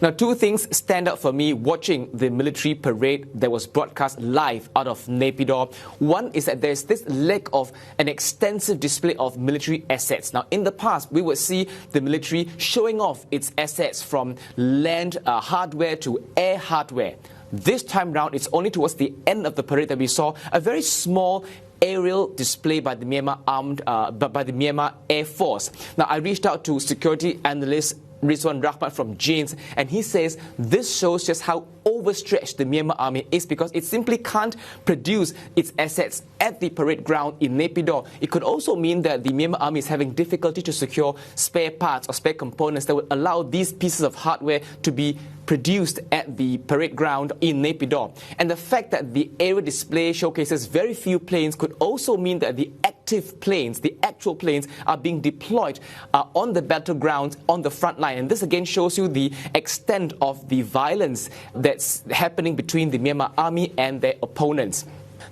Now, two things stand out for me watching the military parade that was broadcast live out of Naypyidaw. One is that there's this lack of an extensive display of military assets. Now, in the past, we would see the military showing off its assets from land hardware to air hardware. This time round, it's only towards the end of the parade that we saw a very small aerial display by the Myanmar Air Force. Now, I reached out to security analyst Rizwan Rahmat from Jane's, and he says this shows just how overstretched the Myanmar army is because it simply can't produce its assets at the parade ground in Naypyidaw. It could also mean that the Myanmar army is having difficulty to secure spare parts or spare components that would allow these pieces of hardware to be produced at the parade ground in Naypyidaw. And the fact that the aerial display showcases very few planes could also mean that the active planes, the actual planes, are being deployed on the battleground on the front line. And this again shows you the extent of the violence that's happening between the Myanmar army and their opponents.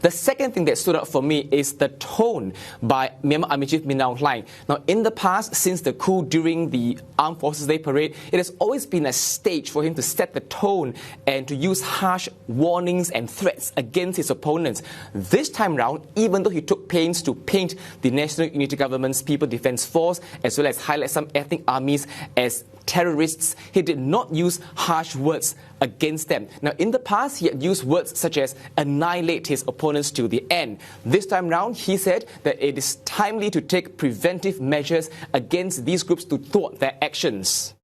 The second thing that stood out for me is the tone by Myanmar Army Chief Min Aung Hlaing. Now, in the past, since the coup during the Armed Forces Day Parade, it has always been a stage for him to set the tone and to use harsh warnings and threats against his opponents. This time round, even though he took pains to paint the National Unity Government's People Defence Force, as well as highlight some ethnic armies as terrorists, he did not use harsh words against them. Now, in the past, he had used words such as annihilate his opponents to the end. This time round, he said that it is timely to take preventive measures against these groups to thwart their actions.